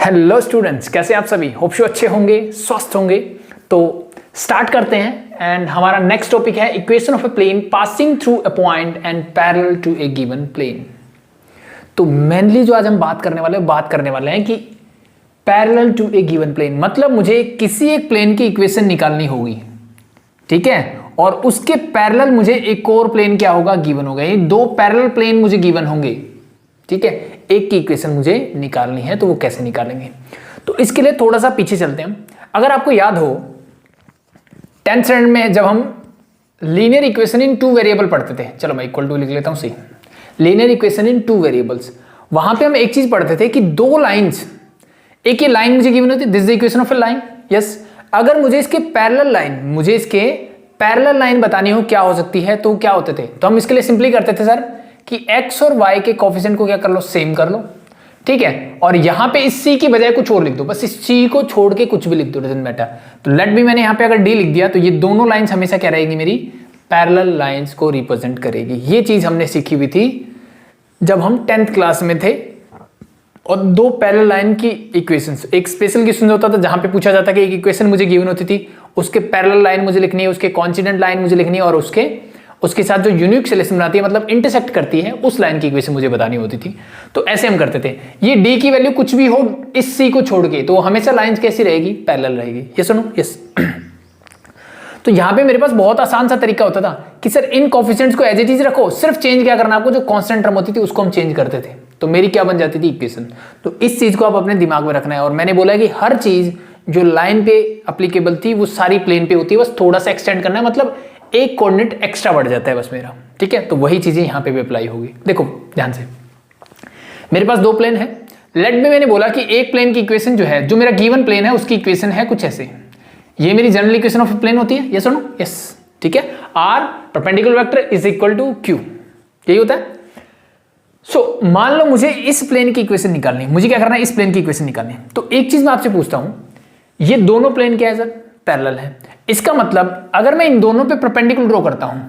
Hello students, कैसे आप सभी? होप सो अच्छे होंगे, स्वस्थ होंगे। तो स्टार्ट करते हैं एंड हमारा नेक्स्ट टॉपिक है equation of a plane passing through a point and parallel to a given plane. तो मेनली जो आज हम बात करने वाले हैं कि parallel to a given plane मतलब मुझे किसी एक प्लेन की इक्वेशन निकालनी होगी, ठीक है, और उसके पैरेलल मुझे एक और प्लेन क्या होगा, गिवन होगा। ये दो पैरेलल प्लेन मुझे गिवन होंगे, ठीक है, एक की इक्वेशन मुझे निकालनी है। तो वो कैसे निकालेंगे, तो इसके लिए थोड़ा सा पीछे चलते हैं। अगर आपको याद हो 10th स्टैंडर्ड में जब हम linear equation in two variable पढ़ते थे, चलो मैं इक्वल टू लिख लेता हूं, see linear equation in two variables, वहां पे हम एक चीज पढ़ते थे कि दो लाइंस, एक ये लाइन मुझे गिवन होती है, this is the equation of A line. Yes, अगर मुझे इसके पैरेलल लाइन बतानी हो क्या हो सकती है, तो क्या होते थे, तो हम इसके लिए सिंपली करते थे सर कि x और y के कोफिशिएंट को क्या कर लो, सेम कर लो, ठीक है, और यहां पे इस c की बजाय कुछ और लिख दो, बस इस c को छोड़ के कुछ भी लिख दो, डजंट मैटर। तो लेट भी मैंने यहां पे अगर d लिख दिया तो ये दोनों लाइंस हमेशा क्या रहेगी, मेरी पैरेलल लाइंस को रिप्रेजेंट करेगी। ये चीज हमने सीखी हुई थी जब हम 10th क्लास में थे। और दो पैरेलल लाइन की इक्वेशंस, एक स्पेशल क्वेश्चन होता था जहां पे पूछा जाता कि एक इक्वेशन मुझे गिवन होती थी, उसके पैरेलल लाइन मुझे लिखनी है, उसके कॉन्स्टेंट लाइन मुझे लिखनी है, और उसके साथ जो यूनिक सॉल्यूशन बनाती है, मतलब इंटरसेक्ट करती है, उस लाइन की इक्वेशन मुझे बतानी होती थी। तो ऐसे हम करते थे। ये d की वैल्यू कुछ भी हो इस c को छोड़ के, तो हमेशा लाइंस कैसी रहेगी, पैरेलल रहेगी। ये सुनो, यस। तो यहां पे मेरे पास बहुत आसान सा तरीका होता था कि सर इन कोफिशिएंट्स को एज इट इज रखो, सिर्फ चेंज क्या करना आपको, जो कांस्टेंट टर्म होती थी उसको हम चेंज करते थे, तो मेरी क्या बन जाती थी, इक्वेशन। तो इस चीज को आप अपने दिमाग में रखना है। और मैंने बोला कि हर चीज जो लाइन पे अप्लीकेबल थी वो सारी प्लेन पे होती है, बस थोड़ा सा एक्सटेंड करना है, मतलब एक कोऑर्डिनेट एक्स्ट्रा बढ़ जाता है बस मेरा, ठीक है। तो वही चीजें यहां पे भी अप्लाई होगी। देखो ध्यान से, मेरे पास दो प्लेन है। लेट में मैंने बोला कि एक प्लेन की इक्वेशन जो है, जो मेरा गिवन प्लेन है उसकी इक्वेशन है कुछ ऐसे, ये मेरी जनरल इक्वेशन ऑफ प्लेन होती है, ये सुनो, यस, ठीक है। Or perpendicular vector is equal to Q, यही होता है। सो मान लो मुझे इस प्लेन की इक्वेशन निकालनी है, मुझे क्या करना है, इस प्लेन की इक्वेशन निकालनी है। तो एक चीज मैं आपसे पूछता हूं, ये दोनों प्लेन क्या है सर, पैरेलल है। इसका मतलब अगर मैं इन दोनों पे परपेंडिकुलर ड्रॉ करता हूं,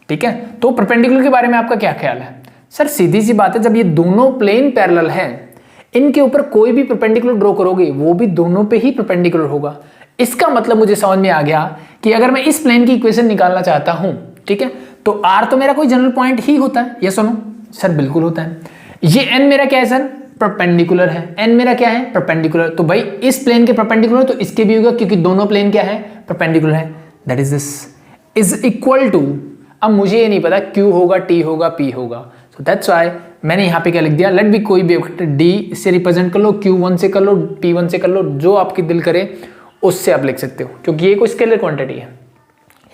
ठीक है, तो परपेंडिकुलर के बारे में आपका क्या ख्याल है? सर सीधी सी बात है, जब ये दोनों प्लेन पैरेलल हैं, इनके ऊपर कोई भी परपेंडिकुलर ड्रॉ करोगे वो भी दोनों पे ही परपेंडिकुलर होगा। इसका मतलब मुझे समझ में आ गया कि अगर मैं इस प्लेन की इक्वेशन निकालना चाहता हूं, ठीक है, तो r तो मेरा कोई जनरल पॉइंट ही होता है। ये सुनो सर, बिल्कुल होता है। ये n मेरा क्या है सर, परपेंडिकुलर है। n मेरा क्या है, परपेंडिकुलर। तो भाई इस प्लेन के परपेंडिकुलर तो इसके भी होगा, क्योंकि दोनों प्लेन क्या है, परपेंडिकुलर है। That is this is equal to, अब मुझे ये नहीं पता q होगा, t होगा, p होगा, सो दैट्स व्हाई मैंने यहाँ पे क्या लिख दिया, लेट बी कोई भी d से रिप्रेजेंट कर लो, q1 से कर लो, p1 से कर लो, जो आपकी दिल करे उससे आप लिख सकते हो, क्योंकि ये कोई स्केलर क्वांटिटी है।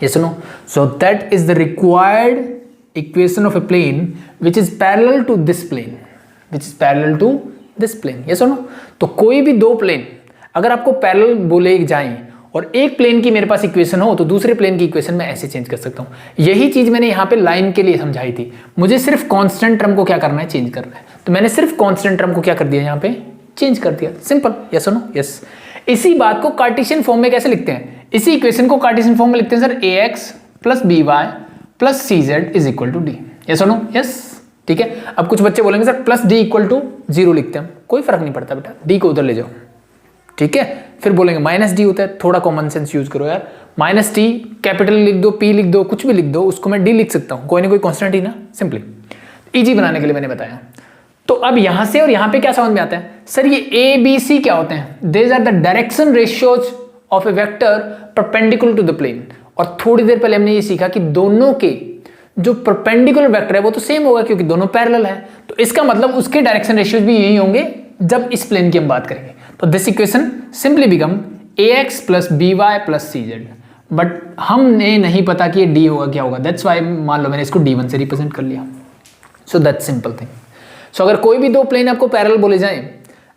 ये सुनो, so that is the required equation of a plane which is parallel to this plane, which is parallel to this plane. ये सुनो, तो कोई भी दो प्लेन अगर आपको पैरेलल बोले जाएं और एक प्लेन की मेरे पास इक्वेशन हो, तो दूसरे प्लेन की इक्वेशन मैं ऐसे चेंज कर सकता हूं। यही चीज मैंने यहां पे लाइन के लिए समझाई थी। मुझे सिर्फ कांस्टेंट टर्म को क्या करना है, चेंज करना है। तो मैंने सिर्फ कांस्टेंट टर्म को क्या कर दिया, यहां पे चेंज कर दिया, सिंपल। यस सुनो, यस। इसी बात को कार्टेशियन फॉर्म में कैसे लिखते हैं, इसी इक्वेशन को कार्टेशियन फॉर्म में लिखते हैं sir, ax plus by plus cz is equal to D. ये सुनो, यस, ठीक है। अब कुछ बच्चे बोलेंगे sir plus D equal to 0 लिखते हैं, कोई फर्क नहीं पड़ता बेटा, डी को उधर ले जाओ, ठीक है। फिर बोलेंगे माइनस डी होता है, थोड़ा कॉमन सेंस यूज करो यार, माइनस टी कैपिटल लिख दो, पी लिख दो, कुछ भी लिख दो, उसको मैं डी लिख सकता हूं, कोई ना कोई कॉन्स्टेंट ही ना, सिंपली इजी बनाने के लिए मैंने बताया। तो अब यहां से और यहां पे क्या समझ में आता है, सर ये ए बी सी क्या होते हैं, these are the direction ratios of a vector perpendicular to the plane. और थोड़ी देर पहले हमने ये सीखा कि दोनों के जो परपेंडिकुलर वेक्टर है वो तो सेम होगा, क्योंकि दोनों पैरेलल है। तो इसका मतलब उसके डायरेक्शन रेशियोज भी यही होंगे जब इस प्लेन की हम बात करेंगे। तो this equation simply become ax plus by plus cz, but हमने नहीं पता कि ये d होगा क्या होगा, दैट्स वाई मान लो मैंने इसको d1 से रिप्रेजेंट कर लिया। So that's simple thing. So अगर कोई भी दो प्लेन आपको पैरेलल बोले जाएं,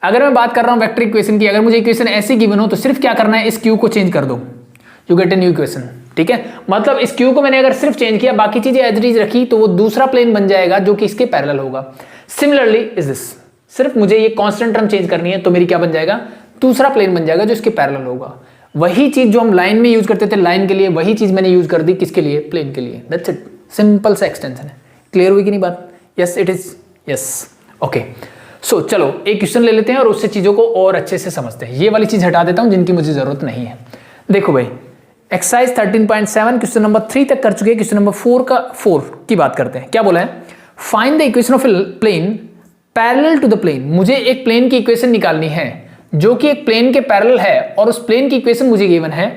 अगर मैं बात कर रहा हूं वेक्टर इक्वेशन की, अगर मुझे इक्वेशन ऐसी गिवन हो तो सिर्फ क्या करना है, इस q को चेंज कर दो, you gate a new equation, ठीक है। मतलब इस q को मैंने अगर सिर्फ चेंज किया, बाकी चीजें एज इट इज रखी, तो वो दूसरा प्लेन बन जाएगा जो कि इसके पैरेलल होगा। सिमिलरली इज दिस, सिर्फ मुझे ये कांस्टेंट टर्म चेंज करनी है, तो मेरी क्या बन जाएगा, दूसरा प्लेन बन जाएगा जो इसके पैरेलल होगा। वही चीज जो हम लाइन में यूज करते थे लाइन के लिए, वही चीज मैंने यूज कर दी किसके लिए, प्लेन के लिए। दैट्स इट, सिंपल सा एक्सटेंशन है। क्लियर हुई कि नहीं बात? Yes it is, yes, okay. So चलो एक क्वेश्चन ले लेते हैं और उससे चीजों को और अच्छे से समझते हैं। ये वाली चीज हटा देता हूं जिनकी मुझे जरूरत नहीं है। देखो भाई, एक्सरसाइज 13.7 क्वेश्चन नंबर 3 तक कर चुके हैं। क्वेश्चन नंबर 4 की बात करते हैं। क्या बोला है? Find the equation of plane parallel to the plane. मुझे एक प्लेन की इक्वेशन निकालनी है जो कि एक प्लेन के पैरेलल है, और उस प्लेन की इक्वेशन मुझे गिवन है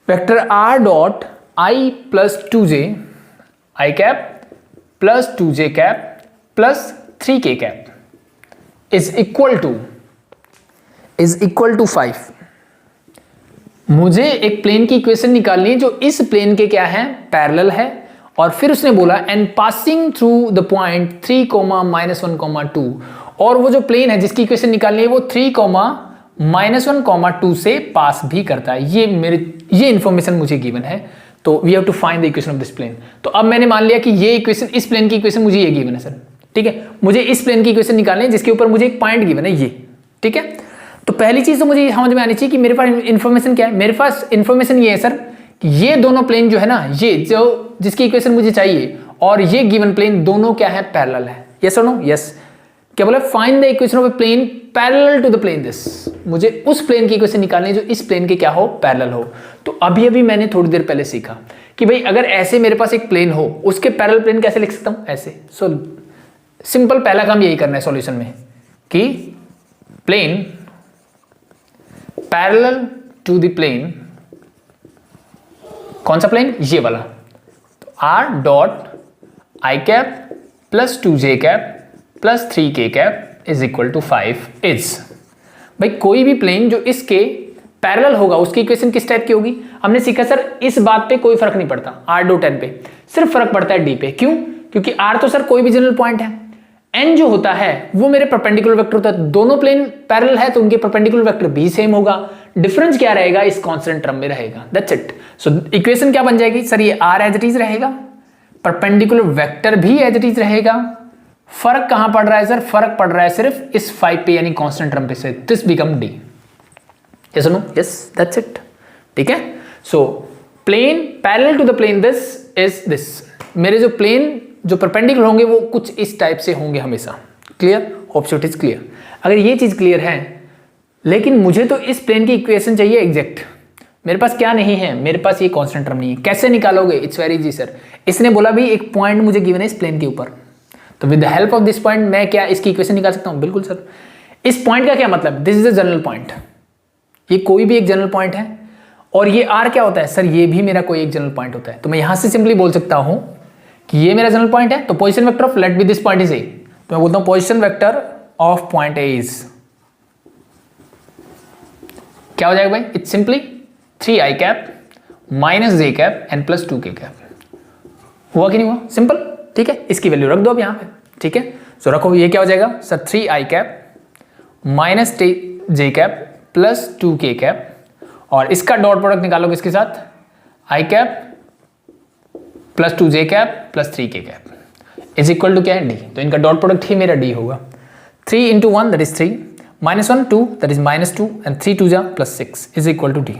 vector r dot i plus 2j i cap plus 2j cap plus 3k cap is equal to 5। मुझे एक प्लेन की इक्वेशन निकालनी है जो इस प्लेन के क्या है, पैरेलल है। और फिर उसने बोला and passing through the point 3, -1, 2, और वो जो प्लेन है जिसकी इक्वेशन निकालनी है वो 3, -1, 2 से पास भी करता है। ये इंफॉर्मेशन मुझे गिवन है, तो we have to find the equation of this plane. तो अब मैंने मान लिया कि ये इक्वेशन, इस प्लेन की इक्वेशन मुझे ये गिवन है सर, ठीक है। मुझे इस प्लेन की इक्वेशन निकालनी है जिसके ऊपर मुझे एक पॉइंट गिवन है ये, ठीक है। तो पहली चीज तो मुझे समझ में आनी चाहिए कि मेरे पास इंफॉर्मेशन क्या है। मेरे पास इंफॉर्मेशन ये है सर कि ये दोनों प्लेन जो है ना, ये जो जिसकी इक्वेशन मुझे चाहिए और ये गिवन प्लेन दोनों क्या है, पैरेलल है। यस और नो? यस। क्या बोला? Find the equation of a plane parallel to the plane this. मुझे उस प्लेन की इक्वेशन निकालनी है जो इस प्लेन के क्या हो, पैरेलल हो। तो अभी अभी मैंने थोड़ी देर पहले सीखा कि भाई अगर ऐसे मेरे पास एक प्लेन हो, उसके पैरेलल प्लेन कैसे लिख सकता हूं, ऐसे। सो सिंपल पहला काम यही करना है सॉल्यूशन में कि plane parallel to the plane, कौन सा प्लेन, ये वाला, तो r dot i cap plus 2j cap plus 3k cap is equal to 5 is. भाई कोई भी प्लेन जो इसके पैरेलल होगा उसकी इक्वेशन किस टाइप की होगी? हमने सीखा सर इस बात पे कोई फर्क नहीं पड़ता, r डॉट n पे सिर्फ फर्क पड़ता है d पे। क्यों? क्योंकि r तो सर कोई भी जनरल पॉइंट है, n जो होता है वो मेरे परपेंडिकुलर वेक्टर होता है। दोनों प्लेन पैरेलल है तो उनके परपेंडिकुलर वेक्टर भी सेम होगा। डिफरेंस क्या रहेगा? इस कांस्टेंट टर्म में रहेगा। That's it. सो इक्वेशन क्या बन जाएगी सर? ये r एज इट इज रहेगा, परपेंडिकुलर वेक्टर भी एज इट इज रहेगा। फर्क कहां पड़ रहा है सर? फर्क पड़ रहा है सिर्फ इस 5 पे यानी कांस्टेंट टर्म पे से। This become d। Yes no? Yes, that's it. ठीक है। So plane parallel to the plane this is this. मेरे जो प्लेन जो परपेंडिकुलर होंगे वो कुछ इस टाइप से होंगे हमेशा। Clear? Hope so it is clear. अगर ये चीज क्लियर है, लेकिन मुझे तो इस प्लेन की इक्वेशन चाहिए एग्जैक्ट। मेरे पास क्या नहीं है? मेरे पास ये कांस्टेंट टर्म नहीं है। कैसे निकालोगे? It's very easy sir. इसने बोला भी एक पॉइंट मुझे गिवन है इस प्लेन के ऊपर, तो with the help of this point मैं क्या इसकी इक्वेशन निकाल सकता हूं? बिल्कुल सर। इस पॉइंट का क्या मतलब? This is a general point. ये कोई भी एक जनरल पॉइंट है। और ये r क्या होता है सर? ये भी मेरा कोई एक जनरल पॉइंट होता है। तो मैं यहां से सिंपली बोल सकता हूं कि ये मेरा जनरल पॉइंट है। तो position vector of let be this point is A, तो मैं बोलता हूं position vector of point A is, क्या हो जाएगा भाई? It's simply 3i cap minus j cap and plus 2k cap. हुआ कि नहीं हुआ? सिंपल। ठीक है, इसकी वैल्यू रख दो अब यहां पे। ठीक है, सो रखो। ये क्या हो जाएगा sir? 3i cap minus j cap plus 2k cap, और इसका डॉट प्रोडक्ट निकालोगे इसके साथ, i cap plus 2j cap plus 3k cap is equal to क्या है? d। तो इनका डॉट प्रोडक्ट ही मेरा d होगा। 3 into 1 that is 3, -1 2 that is -2 and 3 2 जा plus 6 is equal to d।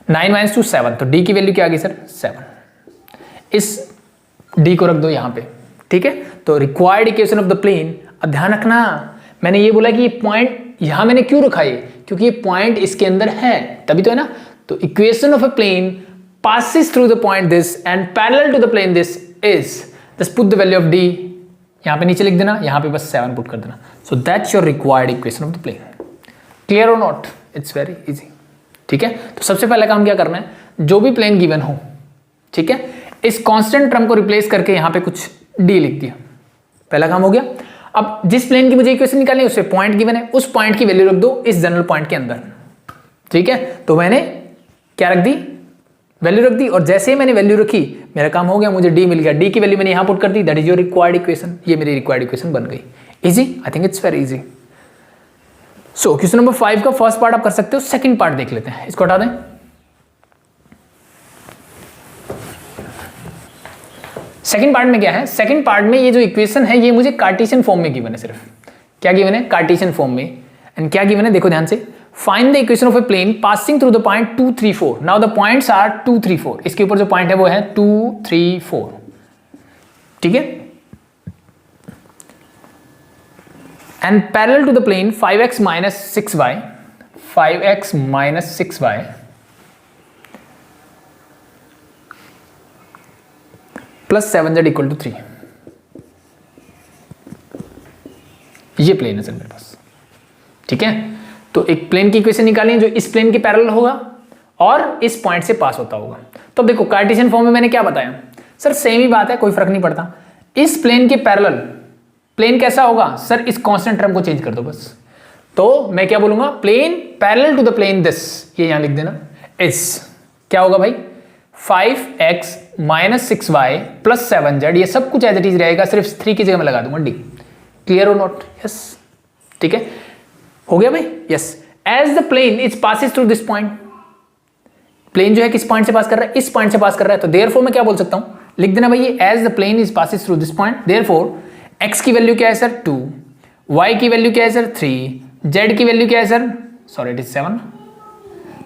9 - 2 7, तो d की वैल्यू क्या आ गई सर? 7। इस d को रख दो यहाँ पे। ठीक है, तो required equation of the plane. अब ध्यान रखना, मैंने ये बोला कि ये पॉइंट यहां मैंने क्यों रखा है? क्योंकि ये पॉइंट इसके अंदर है, तभी तो है ना। तो equation of a plane passes through the point this and parallel to the plane this is, just put the value of d यहां पे नीचे लिख देना, यहां पे बस 7 पुट कर देना। So that's your required equation of the plane. Clear or not? It's very easy. ठीक है, तो सबसे पहला काम क्या करना है? जो भी प्लेन गिवन हो, ठीक है, इस कांस्टेंट टर्म को रिप्लेस करके यहां पे कुछ d लिख दिया। पहला काम हो गया। अब जिस प्लेन की मुझे इक्वेशन निकालनी है उससे पॉइंट गिवन है, उस पॉइंट की वैल्यू रख दो इस जनरल पॉइंट के अंदर। ठीक है, तो मैंने क्या रख दी? वैल्यू रख दी। और जैसे ही मैंने वैल्यू रखी मेरा काम हो गया, मुझे d मिल गया। d की वैल्यू मैंने यहां पुट कर दी, that is your required equation. ये मेरी रिक्वायर्ड इक्वेशन बन गई। Easy? I think it's very easy. So question number 5 का फर्स्ट पार्ट आप कर सकते हो, सेकंड पार्ट देख लेते हैं। इसको हटा दें। सेकंड पार्ट में क्या है? सेकंड पार्ट में ये जो इक्वेशन है ये मुझे कार्टेशियन फॉर्म में गिवन है। सिर्फ क्या गिवन है? कार्टेशियन फॉर्म में। एंड क्या गिवन है देखो ध्यान से, find the equation of a plane passing through the point 2 3 4। Now the points are 2 3 4। इसके ऊपर जो पॉइंट है वो है 2 3 4। ठीक है, and parallel to the plane 5x minus 6y, 5x minus 6y plus 7z equal to 3। ये प्लेन है सर मेरे पास, ठीक है। तो एक प्लेन की इक्वेशन निकालें जो इस प्लेन के पैरेलल होगा और इस पॉइंट से पास होता होगा। तो देखो कार्टेशियन फॉर्म में मैंने क्या बताया सर, सेम ही बात है, कोई फर्क नहीं पड़ता। इस प्लेन के पैरेलल प्लेन कैसा होगा सर, इस कांस्टेंट टर्म को चेंज कर दो बस। तो मैं क्या बोलूंगा, plane parallel to the plane this, ये यहां लिख देना, इस क्या होगा भाई 5x minus 6y plus 7z, ये सब कुछ एज इट इज रहेगा, सिर्फ 3 की जगह में लगा दूंगा d। क्लियर और नॉट? यस, ठीक है, हो गया भाई। Yes, as the plane is passes through this point, plane जो है किस पॉइंट से पास कर रहा है, इस पॉइंट से पास कर रहा है। तो देयरफॉर मैं क्या बोल सकता हूं, लिख देना भाई ये as the plane is passes through this point, therefore x की वैल्यू क्या है सर 2, y की वैल्यू क्या है सर 3, z की वैल्यू क्या है sir, sorry it is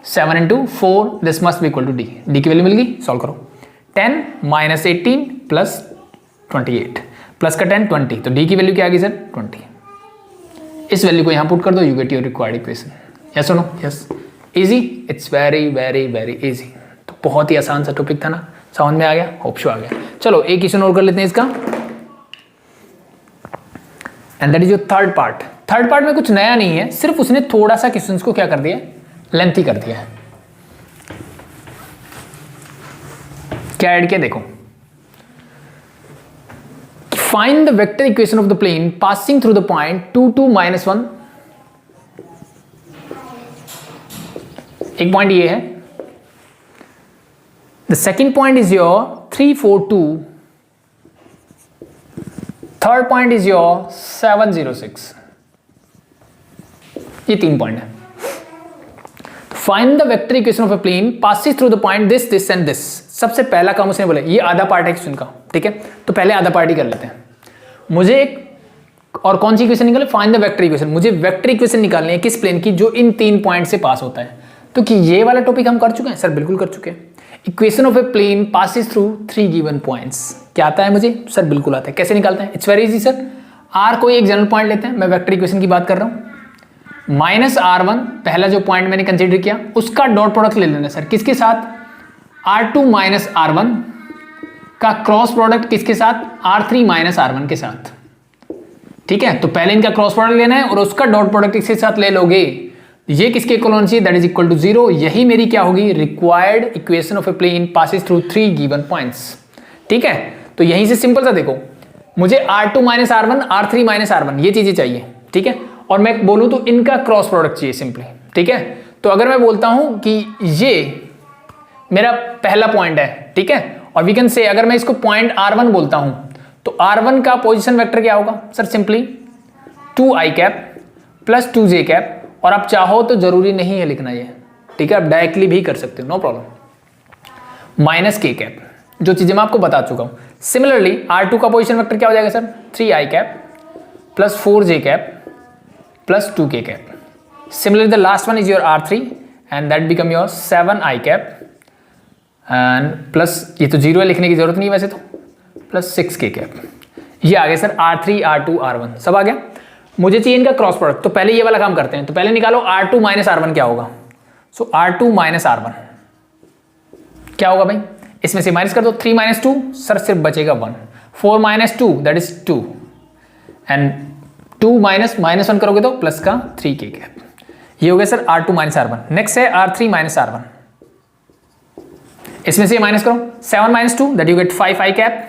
7 into 4, this must be equal to d की वैल्यू मिल गई, सॉल्व करो। 10 माइनस 18 प्लस 28 प्लस का 10 20, तो d की वैल्यू क्या आ गई सर 20। इस वैल्यू को यहां पुट कर दो, you get your required equation. Yes और no? Yes, easy, it's very very very easy. तो बहुत ही आसान सा टॉपिक था ना, समझ में आ गया, होप सो आ गया। चलो एक क्वेश्चन और कर लेते हैं इसका, and that is your third part. Third part में कुछ नया नहीं है, सिर्फ उसने थोड़ा सा क्वेश्चंस को क्या कर दिया, लेंथी कर दिया है। क्या ऐड किया देखो, find the vector equation of the plane passing through the point 2 2 minus 1। एक पॉइंट ये है, the second point is your 3 4 2, third point is your 7 0 6। ये 3 पॉइंट है। Find the vector equation of a plane passes through the point this this and this. सबसे पहला काम उसने बोला, ये आधा पार्ट है क्वेश्चन का, ठीक है, तो पहले आधा पार्ट ही कर लेते हैं। मुझे एक और कौन सी इक्वेशन निकाले, फाइंड द वेक्टर इक्वेशन। मुझे वेक्टर इक्वेशन निकालनी है किस प्लेन की, जो इन 3 पॉइंट से पास होता है। तो कि ये वाला टॉपिक हम कर चुके हैं सर, बिल्कुल कर चुके हैं। Equation of a plane passes through 3 given points, क्या आता है मुझे सर, बिल्कुल आता है। कैसे निकालते हैं, it's very easy sir. Or कोई एक जनरल पॉइंट लेते हैं, मैं वेक्टर इक्वेशन की बात कर रहा हूं, माइनस R1 पहला जो पॉइंट मैंने कंसीडर किया, उसका डॉट प्रोडक्ट ले लेना सर, किसके साथ, R2 माइनस R1 का क्रॉस प्रोडक्ट किसके साथ, R3 माइनस R1 के साथ, ठीक है। तो पहले इनका क्रॉस प्रोडक्ट लेना है और उसका डॉट प्रोडक्ट इसके साथ ले लोगे, ये किसके इक्वल होना चाहिए, दैट इज इक्वल टू 0। यही मेरी क्या होगी, required equation of a plane passes through 3 given points, ठीक है। तो यहीं से सिंपल सा देखो, मुझे R2 minus R1, R3 minus R1 ये चीजें चाहिए, ठीक है, और मैं बोलूं तो इनका क्रॉस प्रोडक्ट चाहिए सिंपली, ठीक है। तो अगर मैं बोलता हूं कि ये मेरा पहला पॉइंट है, ठीक है, और वी कैन से अगर मैं इसको पॉइंट R1 बोलता हूं, तो R1 का पोजीशन वेक्टर क्या होगा sir, simply 2i cap plus 2j cap, और आप चाहो तो जरूरी नहीं है लिखना ये, ठीक है, आप डायरेक्टली भी कर सकते हो, no problem, minus k cap, जो चीजें मैं आपको बता चुका हूं। सिमिलरली R2 का पोजीशन वेक्टर क्या हो जाएगा sir, 3i cap plus 4j cap plus 2k cap. Similarly, the last one is your R3 and that become your 7i cap and plus ये तो 0 है, लिखने की जरूरत नहीं है वैसे तो, प्लस 6k कैप। ये आ गया सर R3 R2 R1 सब आ गया। मुझे चाहिए इनका क्रॉस प्रोडक्ट, तो पहले ये वाला काम करते हैं। तो पहले निकालो R2 माइनस R1 क्या होगा। सो R2 माइनस R1 क्या होगा भाई, इसमें से माइनस कर दो, 3 माइनस 2 सर सिर्फ बचेगा 1, 4 minus 2 that is 2 and 2 minus minus 1 करोगे तो प्लस का 3k कैप। ये हो गया sir R2 minus R1। Next है R3 माइनस R1, इसमें से माइनस करो, 7 minus 2 that you get 5i cap,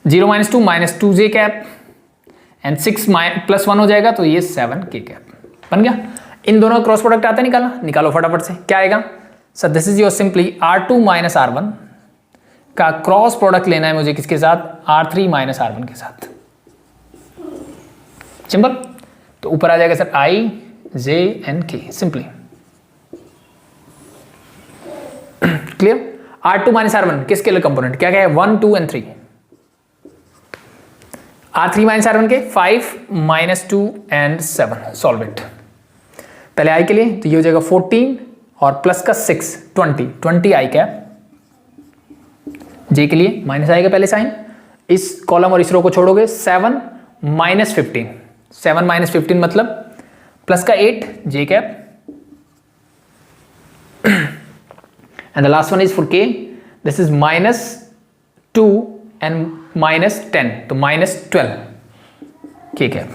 0 minus 2 minus 2j cap and 6 plus 1 हो जाएगा, तो ये 7k कैप बन गया। इन दोनों क्रॉस प्रोडक्ट आता है निकाला, निकालो फटाफट से, क्या आएगा sir, this is your simply R2 minus R1 का क्रॉस प्रोडक्ट लेना है मुझे किसके साथ, R3 माइनस R1 के साथ, सिंपल। तो ऊपर आ जाएगा sir I J and K simply, clear. R2 minus R1 के स्केलर कंपोनेंट क्या क्या है, 1 2 एंड 3। R3 माइनस R1 के 5 माइनस 2 एंड 7, सॉल्व इट। पहले I के लिए तो ये हो जाएगा 14 और प्लस का 6 20 I कैप। J के लिए माइनस आएगा पहले साइन, इस कॉलम और इस रो को छोड़ोगे, 7 माइनस 15 7 माइनस 15 मतलब प्लस का 8 J cap, and the last one is four K, this is -2 and -10, तो -12 के कैप।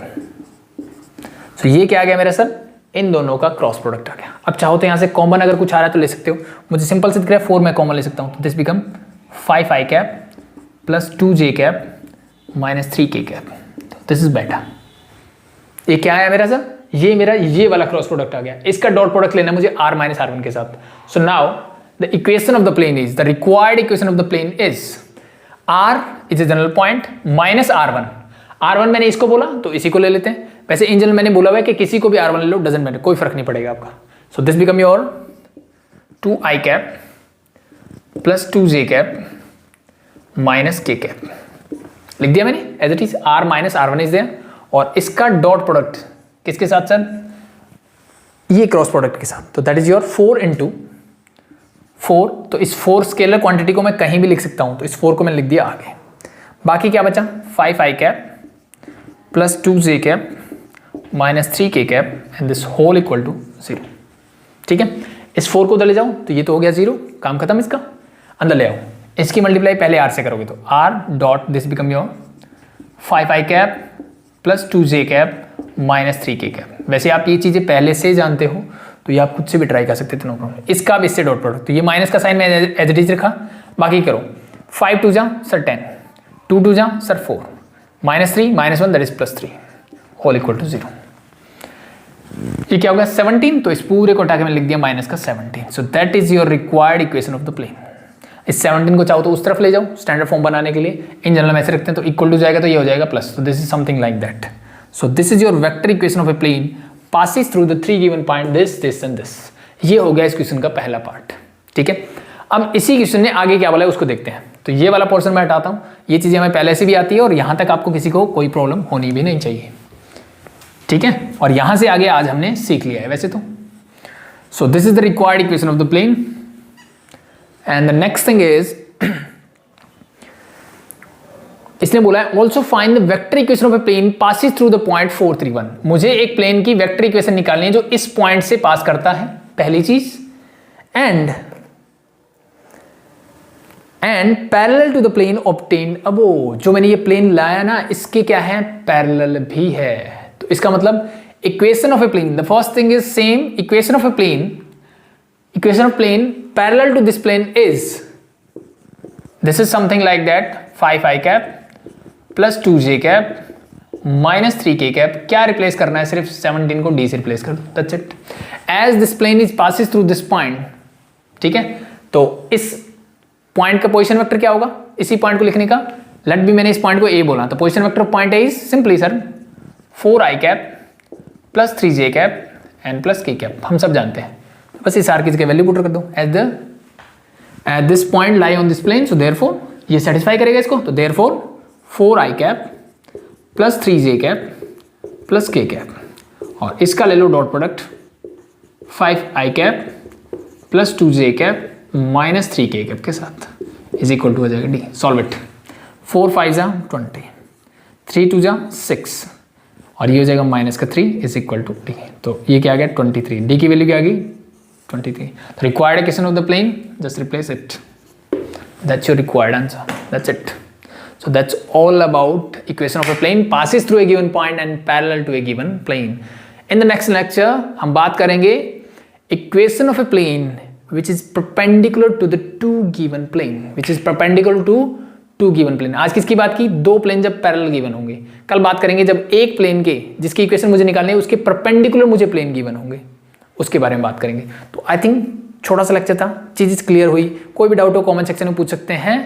तो ये क्या आ गया मेरा सर, इन दोनों का क्रॉस प्रोडक्ट आ गया। अब चाहो तो यहाँ से कॉमन अगर कुछ आ रहा है तो ले सकते हो, मुझे सिंपल से दिख रहा है 4 मैं कॉमन ले सकता हूँ, तो this become 5 I cap plus 2 J cap minus 3 K cap, this is better. ये क्या आया मेरा सर, ये मेरा ये वाला क्रॉस प्रोडक्ट आ गया। इसका डॉट प्रोडक्ट लेना मुझे r माइनस r1 के साथ। So now the equation of the plane is, the required equation of the plane is r is a general point minus r1। r1 मैंने इसको बोला तो इसी को ले लेते हैं। वैसे इन जनरल मैंने बोला हुआ है कि किसी को भी r1 ले लो, डजंट मैटर, कोई फर्क नहीं पड़ेगा आपका। So this become your 2 I cap plus 2 J cap minus K cap, लिख दिया मैंने as it is, r minus r1 is there. और इसका डॉट प्रोडक्ट किसके साथ सर, ये क्रॉस प्रोडक्ट के साथ, तो दैट इज योर 4 इंटू 4। तो इस 4 स्केलर क्वांटिटी को मैं कहीं भी लिख सकता हूं, तो इस 4 को मैंने लिख दिया आगे। बाकी क्या बचा, 5 I cap plus 2 J cap minus 3 K cap and this whole equal to 0। ठीक है, इस 4 को उधर ले जाओ तो ये तो हो गया 0, काम खत्म इसका। अंदर ले आओ, इसकी मल्टीप्लाई पहले r से करोगे तो r dot this become your 5 I cap plus 2 J cap minus 3 K cap. वैसे आप ये चीज़ें पहले से जानते हो तो ये आप खुद से भी ट्राई कर सकते थे, नो प्रॉब्लम। इसका अब इससे डॉट प्रोडक्ट, तो ये माइनस का साइन मैंने एज इट इज रखा, बाकी करो 5 2 जा सर 10, 2 2 जा sir 4, minus 3 minus 1 that is plus 3 whole equal to 0। ये क्या होगा 17, तो इस पूरे को उठा के मैंने लिख दिया माइनस का 17। So that is your required equation of the plane. इस 17 को चाहो तो उस तरफ ले जाओ स्टैंडर्ड फॉर्म बनाने के लिए, इन जनरल में ऐसे रखते हैं तो इक्वल टू जाएगा तो ये हो जाएगा प्लस, तो this is something like that. So this is your vector equation of a plane passes through the 3 given point this this and this. ये हो गया इस क्वेश्चन का पहला पार्ट। ठीक है, अब इसी क्वेश्चन ने आगे क्या बोला है उसको देखते हैं। तो ये वाला पोर्शन मैं हटाता हूँ, ये चीजें हमें पहले से भी आती है और यहाँ तक आपको किसी को कोई प्रॉब्लम होनी भी नहीं चाहिए। ठीक है, और यहां से आगे आज हमने सीख लिया है वैसे तो। So this is the required equation of the plane and the next thing is, इसने बोला है also find the vector equation of a plane passes through the point 431। मुझे एक प्लेन की वेक्टर इक्वेशन निकालनी है जो इस पॉइंट से पास करता है, पहली चीज, and parallel to the plane obtain. अब वो जो मैंने ये प्लेन लाया ना, इसके क्या है, पैरेलल भी है। तो इसका मतलब equation of a plane, the first thing is same, equation of a plane, equation of plane parallel to this plane is, this is something like that 5 I cap plus 2 J cap minus 3 K cap. क्या replace करना है, सिर्फ 17 को d से replace कर दो, that's it. As this plane is passes through this point, ठीक है, तो इस पॉइंट का पोजीशन वेक्टर क्या होगा, इसी पॉइंट को लिखने का। लेट भी मैंने इस पॉइंट को a बोला, तो position vector of point is simply sir 4 I cap plus 3 J cap and plus K cap, हम सब जानते हैं। बस इस आर की वैल्यू पुट कर दो at this point lie on this plane, so therefore ये सेटिस्फाई करेगा इसको, तो therefore 4 I cap plus 3 J cap plus K cap, और इसका ले लो dot product 5 I cap plus 2 J cap minus 3 K cap के साथ इज इक्वल टू हो जाएगा डी। सॉल्व इट, 4 5 जा 20, 3 2 जा 6, और ये हो जाएगा माइनस का 3 इज इक्वल टू डी। तो ये क्या आ गया 23, डी की वैल्यू क्या आ गई 23। तो required equation of the plane, just replace it, that's your required answer, that's it. So that's all about equation of a plane passes through a given point and parallel to a given plane. In the next lecture हम बात करेंगे equation of a plane which is perpendicular to the two given plane, which is perpendicular to two given plane. आज किसकी बात की, दो plane जब parallel given होंगे। कल बात करेंगे जब एक प्लेन के जिसकी इक्वेशन मुझे निकालनी है उसके परपेंडिकुलर मुझे प्लेन गिवन होंगे, उसके बारे में बात करेंगे। तो आई थिंक छोटा सा लेक्चर था, चीज़ क्लियर हुई। कोई भी डाउट हो कमेंट सेक्शन में पूछ सकते हैं,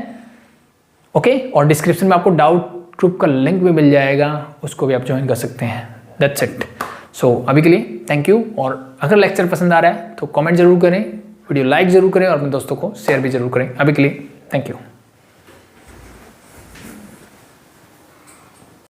ओके। और डिस्क्रिप्शन में आपको डाउट ग्रुप का लिंक भी मिल जाएगा, उसको भी आप ज्वाइन कर सकते हैं। That's it. सो अभी के लिए थैंक यू, और अगर लेक्चर पसंद आ रहा है तो कमेंट जरूर करें, वीडियो लाइक जरूर करें और अपने दोस्तों को शेयर भी जरूर करें। अभी के लिए थैंक यू।